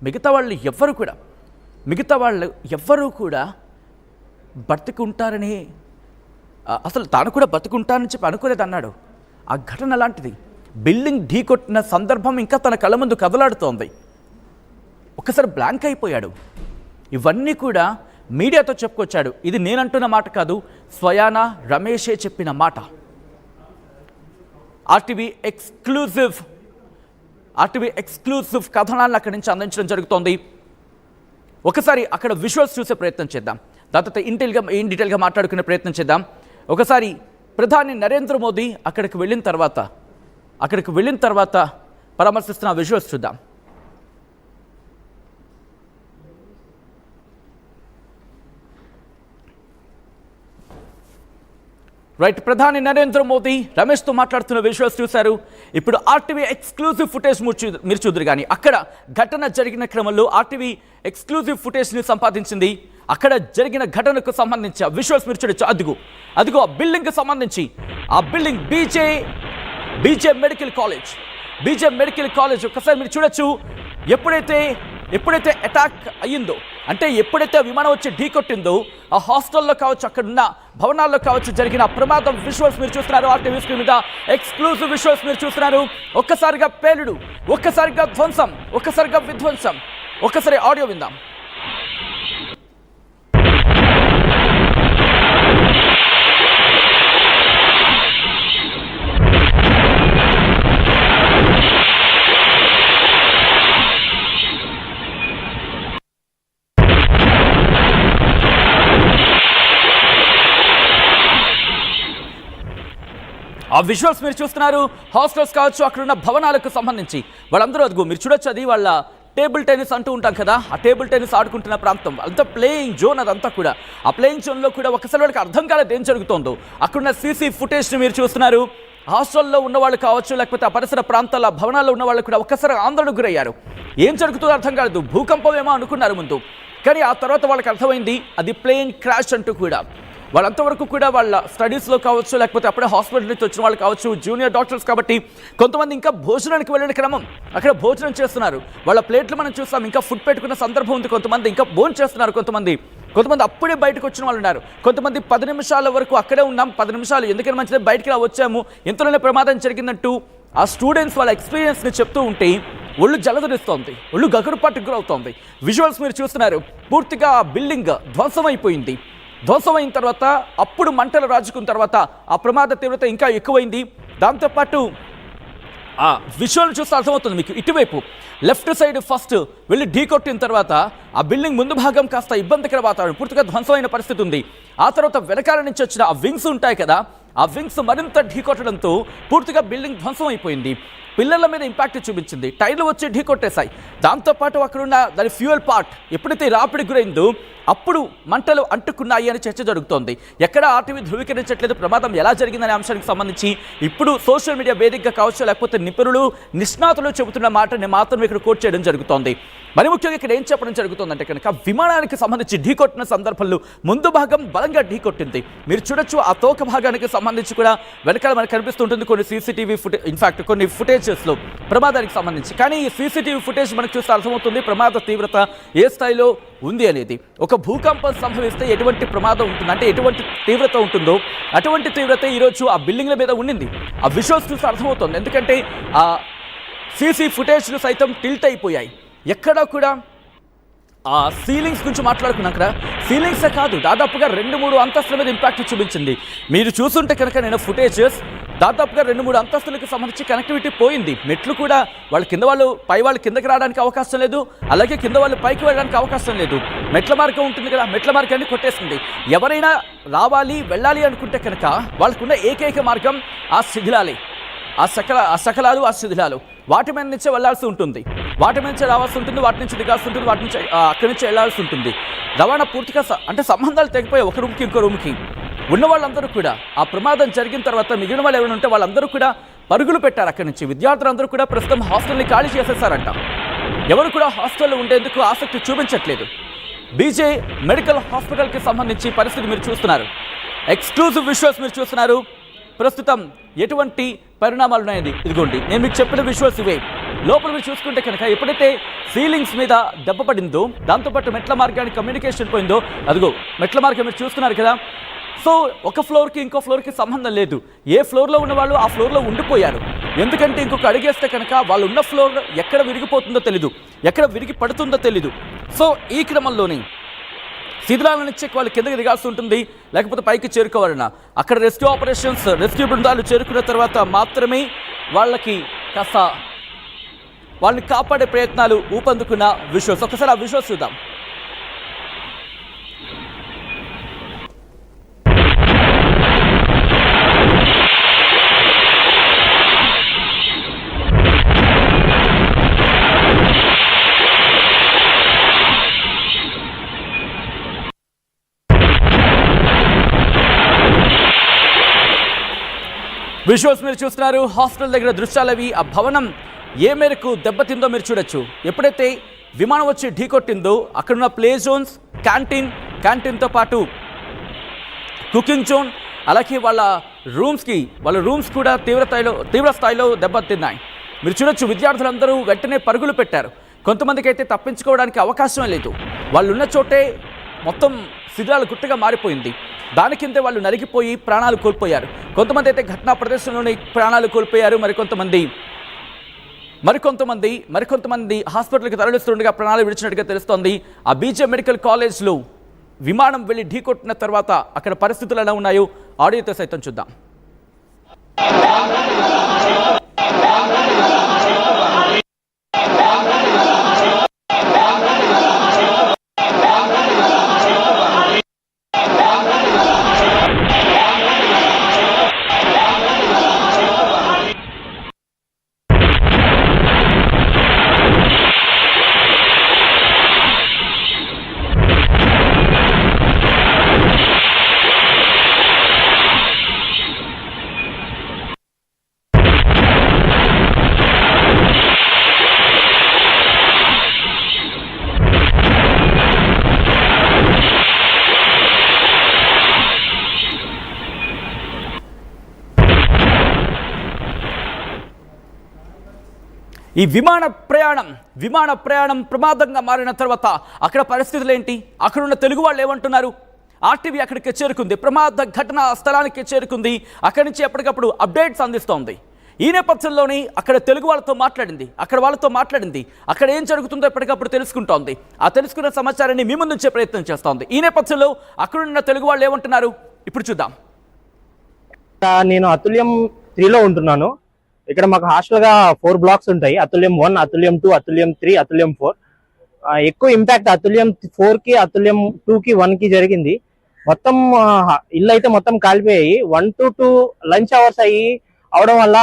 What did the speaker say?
మిగతా వాళ్ళు ఎవ్వరూ కూడా బతికుంటారని అసలు తాను కూడా బతికుంటానని చెప్పి అనుకోలేదు అన్నాడు. ఆ ఘటన అలాంటిది. బిల్డింగ్ ఢీకొట్టిన సందర్భం ఇంకా తన కళ్ళ ముందు కదలాడుతోంది. ఒక్కసారి బ్లాంక్ అయిపోయాడు. ఇవన్నీ కూడా మీడియాతో చెప్పుకొచ్చాడు. ఇది నేనంటున్న మాట కాదు, స్వయాన రమేషే చెప్పిన మాట. ఆర్టీవీ ఎక్స్క్లూజివ్ కథనాలను అక్కడి నుంచి అందించడం జరుగుతోంది. ఒకసారి అక్కడ విజువల్స్ చూసే ప్రయత్నం చేద్దాం. దాని తర్వాత ఇన్ డీటెయిల్గా మాట్లాడుకునే ప్రయత్నం చేద్దాం. ఒకసారి ప్రధాని నరేంద్ర మోదీ అక్కడికి వెళ్ళిన తర్వాత పరామర్శిస్తున్న విజువల్స్ చూద్దాం. రైట్, ప్రధాని నరేంద్ర మోదీ రమేష్తో మాట్లాడుతున్న విజువల్స్ చూశారు. ఇప్పుడు ఆర్టీవీ ఎక్స్క్లూజివ్ ఫుటేజ్ మీరు చూద్దరు. కానీ అక్కడ ఘటన జరిగిన క్రమంలో ఆర్టీవీ ఎక్స్క్లూజివ్ ఫుటేజ్ని సంపాదించింది. అక్కడ జరిగిన ఘటనకు సంబంధించి ఆ విజువల్స్ మీరు చూడొచ్చు. అదిగో ఆ బిల్డింగ్కి సంబంధించి, ఆ బిల్డింగ్ బీజే మెడికల్ కాలేజ్ ఒక్కసారి మీరు చూడొచ్చు. ఎప్పుడైతే అటాక్ అయ్యిందో, అంటే ఎప్పుడైతే విమానం వచ్చి ఢీకొట్టిందో, ఆ హాస్టల్లో కావచ్చు, అక్కడున్న భవనాల్లో కావచ్చు, జరిగిన ప్రమాదం విజువల్స్ మీరు చూస్తున్నారు. ఆర్టీవీ స్క్రీన్ మీద ఎక్స్క్లూజివ్ విజువల్స్ మీరు చూస్తున్నారు. ఒక్కసారిగా పేలుడు, ఒక్కసారిగా ధ్వంసం, ఒక్కసారిగా విధ్వంసం. ఒక్కసారి ఆడియో విందాం. ఆ విజువల్స్ మీరు చూస్తున్నారు. హాస్టల్స్ కావచ్చు, అక్కడున్న భవనాలకు సంబంధించి వాళ్ళందరూ అదిగో మీరు చూడొచ్చు. అది వాళ్ళ టేబుల్ టెన్నిస్ అంటూ ఉంటాం కదా, ఆ టేబుల్ టెన్నిస్ ఆడుకుంటున్న ప్రాంతం, అంతా ప్లేయింగ్ జోన్. అదంతా కూడా ఆ ప్లేయింగ్ జోన్లో కూడా ఒకసారి వాళ్ళకి అర్థం కాలేదు ఏం జరుగుతుందో. అక్కడున్న సీసీ ఫుటేజ్ని మీరు చూస్తున్నారు. హాస్టల్లో ఉన్న వాళ్ళు కావచ్చు, లేకపోతే ఆ పరిసర ప్రాంతాల భవనాల్లో ఉన్న వాళ్ళు కూడా ఒక్కసారి ఆందోళనకు గురయ్యారు. ఏం జరుగుతుందో అర్థం కాలేదు. భూకంపం ఏమో అనుకున్నారు ముందు, కానీ ఆ తర్వాత వాళ్ళకి అర్థమైంది అది ప్లేన్ క్రాష్ అంటూ కూడా. వాళ్ళంతవరకు కూడా వాళ్ళ స్టడీస్లో కావచ్చు, లేకపోతే అప్పుడే హాస్పిటల్ నుంచి వచ్చిన వాళ్ళు కావచ్చు, జూనియర్ డాక్టర్స్ కాబట్టి కొంతమంది ఇంకా భోజనానికి వెళ్ళిన క్రమం అక్కడ భోజనం చేస్తున్నారు. వాళ్ళ ప్లేట్లు మనం చూస్తాం, ఇంకా ఫుడ్ పెట్టుకున్న సందర్భం ఉంది. కొంతమంది ఇంకా భోజనం చేస్తున్నారు, కొంతమంది అప్పుడే బయటకు వచ్చిన వాళ్ళు ఉన్నారు. కొంతమంది 10 నిమిషాల వరకు అక్కడే ఉన్నాం, 10 నిమిషాలు ఎందుకని మంచిది బయటికి వచ్చాము, ఎంతలోనే ప్రమాదం జరిగిందంటూ ఆ స్టూడెంట్స్ వాళ్ళ ఎక్స్పీరియన్స్ని చెప్తూ ఉంటే ఒళ్ళు జలధరిస్తోంది, ఒళ్ళు గగురుపాటుకు గురవుతోంది. విజువల్స్ మీరు చూస్తున్నారు. పూర్తిగా ఆ బిల్డింగ్ ధ్వంసమైపోయింది. ధ్వంసమైన తర్వాత అప్పుడు మంటలు రాజుకున్న తర్వాత ఆ ప్రమాద తీవ్రత ఇంకా ఎక్కువైంది. దాంతోపాటు ఆ విజువల్ చూస్తే అర్థమవుతుంది మీకు. ఇటువైపు లెఫ్ట్ సైడ్ ఫస్ట్ వెళ్ళి ఢీకొట్టిన తర్వాత ఆ బిల్డింగ్ ముందు భాగం కాస్త ఇబ్బందికర వాతావరణం, పూర్తిగా ధ్వంసమైన పరిస్థితి ఉంది. ఆ తర్వాత వెనకాల నుంచి వచ్చిన ఆ వింగ్స్ ఉంటాయి కదా, ఆ వింగ్స్ మరింత ఢీకొట్టడంతో పూర్తిగా బిల్డింగ్ ధ్వంసం అయిపోయింది. పిల్లల మీద ఇంపాక్ట్ చూపించింది. టైర్లు వచ్చి ఢీకొట్టేశాయి. దాంతోపాటు అక్కడున్న దాని ఫ్యూయల్ పార్ట్ ఎప్పుడైతే రాపిడికి గురైందో అప్పుడు మంటలు అంటుకున్నాయి అని చర్చ జరుగుతోంది. ఎక్కడ ఆర్టీవీ ధృవీకరించట్లేదు ప్రమాదం ఎలా జరిగిందనే అంశానికి సంబంధించి. ఇప్పుడు సోషల్ మీడియా వేదికగా కావచ్చు, లేకపోతే నిపుణులు నిష్ణాతులు చెబుతున్న మాటని మాత్రం ఇక్కడ కోట్ చేయడం జరుగుతోంది. మరి ముఖ్యంగా ఇక్కడ ఏం చెప్పడం జరుగుతుందంటే కనుక విమానానికి సంబంధించి ఢీకొట్టిన సందర్భంలో ముందు భాగం బలంగా ఢీకొట్టింది. మీరు చూడొచ్చు ఆ తోక భాగానికి సంబంధించి కూడా వెనకాల మనకు కనిపిస్తుంటుంది కొన్ని సీసీటీవీ ఫుటేజ్, ఇన్ఫాక్ట్ కొన్ని ఫుటేజెస్లో ప్రమాదానికి సంబంధించి. కానీ ఈ సీసీటీవీ ఫుటేజ్ మనకు చూస్తే అర్థమవుతుంది ప్రమాద తీవ్రత ఏ స్థాయిలో ఉంది అనేది. ఒక భూకంపం సంభవిస్తే ఎటువంటి ప్రమాదం ఉంటుంది, అంటే ఎటువంటి తీవ్రత ఉంటుందో అటువంటి తీవ్రత ఈరోజు ఆ బిల్డింగ్ల మీద ఉండింది. ఆ విజువల్స్ చూస్తే అర్థమవుతుంది. ఎందుకంటే ఆ సీసీ ఫుటేజ్లు సైతం టిల్ట్ అయిపోయాయి. ఎక్కడా కూడా ఆ సీలింగ్స్ గురించి మాట్లాడుకున్నాం కదా, సీలింగ్సే కాదు దాదాపుగా 2-3 అంతస్తుల మీద ఇంపాక్ట్ చూపించింది. మీరు చూస్తుంటే కనుక నేను ఫుటేజెస్ దాదాపుగా 2-3 అంతస్తులకు సంబంధించి కనెక్టివిటీ పోయింది. మెట్లు కూడా పై వాళ్ళు కిందకి రావడానికి అవకాశం లేదు, అలాగే కింద వాళ్ళు పైకి వెళ్ళడానికి అవకాశం లేదు. మెట్ల మార్గం ఉంటుంది కదా, మెట్ల మార్గాన్ని కొట్టేసింది. ఎవరైనా వెళ్ళాలి అనుకుంటే కనుక వాళ్ళకున్న ఏకైక మార్గం ఆ శిథిలాలే, ఆ శిథిలాలు. వాటి మీద నుంచే వెళ్లాల్సి ఉంటుంది, వాటి నుంచి రావాల్సి ఉంటుంది, వాటి నుంచి దిగాల్సి ఉంటుంది, వాటి నుంచి అక్కడి నుంచి వెళ్లాల్సి ఉంటుంది. రవాణా పూర్తిగా అంటే సంబంధాలు తెగిపోయి ఒక రూమ్కి ఇంకో రూమ్కి ఉన్న వాళ్ళందరూ కూడా ఆ ప్రమాదం జరిగిన తర్వాత మిగిలిన వాళ్ళు ఎవరైనా ఉంటే వాళ్ళందరూ కూడా పరుగులు పెట్టారు అక్కడి నుంచి. విద్యార్థులందరూ కూడా ప్రస్తుతం హాస్టల్ని ఖాళీ చేసేసారంట. ఎవరు కూడా హాస్టల్లో ఉండేందుకు ఆసక్తి చూపించట్లేదు. బీజే మెడికల్ హాస్పిటల్కి సంబంధించి పరిస్థితి మీరు చూస్తున్నారు. ఎక్స్క్లూజివ్ విజువల్స్ మీరు చూస్తున్నారు. ప్రస్తుతం ఎటువంటి పరిణామాలు ఉన్నాయండి. ఇదిగోండి నేను మీకు చెప్పిన విజువల్స్ ఇవే. లోపల మీరు చూసుకుంటే కనుక ఎప్పుడైతే సీలింగ్స్ మీద దెబ్బ పడిందో, దాంతోపాటు మెట్ల మార్గానికి కమ్యూనికేషన్ పోయిందో, అదిగో మెట్ల మార్గం మీరు చూస్తున్నారు కదా. సో ఒక ఫ్లోర్కి ఇంకో ఫ్లోర్కి సంబంధం లేదు. ఏ ఫ్లోర్లో ఉన్న వాళ్ళు ఆ ఫ్లోర్లో ఉండిపోయారు. ఎందుకంటే ఇంకొక అడిగేస్తే కనుక వాళ్ళు ఉన్న ఫ్లోర్ ఎక్కడ విరిగిపోతుందో తెలీదు, ఎక్కడ విరిగి పడుతుందో తెలీదు. సో ఈ క్రమంలోనే శిథిలాల నుంచి వాళ్ళు కిందకి దిగాల్సి ఉంటుంది, లేకపోతే పైకి చేరుకోవాలన్నా. అక్కడ రెస్క్యూ ఆపరేషన్స్, రెస్క్యూ బృందాలు చేరుకున్న తర్వాత మాత్రమే వాళ్ళకి కాస్త వాళ్ళని కాపాడే ప్రయత్నాలు ఊపందుకున్న విజువల్స్. ఒకసారి ఆ విజువల్స్ చూద్దాం. విజువల్స్ మీరు చూస్తున్నారు. హాస్పిటల్ దగ్గర దృశ్యాలు అవి. ఆ భవనం ఏ మేరకు దెబ్బతిందో మీరు చూడొచ్చు. ఎప్పుడైతే విమానం వచ్చి ఢీకొట్టిందో అక్కడున్న ప్లే జోన్స్, క్యాంటీన్తో పాటు కుకింగ్ జోన్, అలాగే వాళ్ళ రూమ్స్ కూడా తీవ్ర స్థాయిలో దెబ్బతిన్నాయి. మీరు చూడొచ్చు, విద్యార్థులందరూ వెంటనే పరుగులు పెట్టారు. కొంతమందికి అయితే తప్పించుకోవడానికి అవకాశమే లేదు. వాళ్ళు ఉన్న చోటే మొత్తం శిథిలాల గుట్టగా మారిపోయింది. దాని కిందే వాళ్ళు నలిగిపోయి ప్రాణాలు కోల్పోయారు. కొంతమంది అయితే ఘటనా ప్రదేశంలోనే ప్రాణాలు కోల్పోయారు. మరికొంతమంది హాస్పిటల్కి తరలిస్తుండగా ప్రాణాలు విడిచినట్టుగా తెలుస్తోంది. ఆ బీజే మెడికల్ కాలేజ్లో విమానం వెళ్ళి ఢీకొట్టిన తర్వాత అక్కడ పరిస్థితులు ఎలా ఉన్నాయో ఆడియోతో సైతం చూద్దాం. ఈ విమాన ప్రయాణం ప్రమాదంగా మారిన తర్వాత అక్కడ పరిస్థితులు ఏంటి? అక్కడున్న తెలుగు వాళ్ళు ఏమంటున్నారు? ఆర్టీవీ అక్కడికి చేరుకుంది, ప్రమాద ఘటన స్థలానికి చేరుకుంది. అక్కడి నుంచి ఎప్పటికప్పుడు అప్డేట్స్ అందిస్తోంది. ఈ నేపథ్యంలోనే అక్కడ తెలుగు వాళ్ళతో మాట్లాడింది, అక్కడ ఏం జరుగుతుందో ఎప్పటికప్పుడు తెలుసుకుంటోంది. ఆ తెలుసుకున్న సమాచారాన్ని మీ ముందు ఉంచే ప్రయత్నం చేస్తోంది. ఈ నేపథ్యంలో అక్కడున్న తెలుగు వాళ్ళు ఏమంటున్నారు ఇప్పుడు చూద్దాం. నేను అతుల్యం 3లో ఉంటున్నాను. ఇక్కడ మాకు హాస్టల్ గా 4 బ్లాక్స్ ఉంటాయి. అతుల్యం 1, అతుల్యం 2, అతుల్యం 3, అతుల్యం 4. ఎక్కువ ఇంపాక్ట్ అతుల్యం 4 కి, అతుల్యం 2 కి, 1 కి జరిగింది. మొత్తం ఇల్లు అయితే మొత్తం కాలిపోయాయి. 1 to 2 లంచ్ అవర్స్ అవడం వల్ల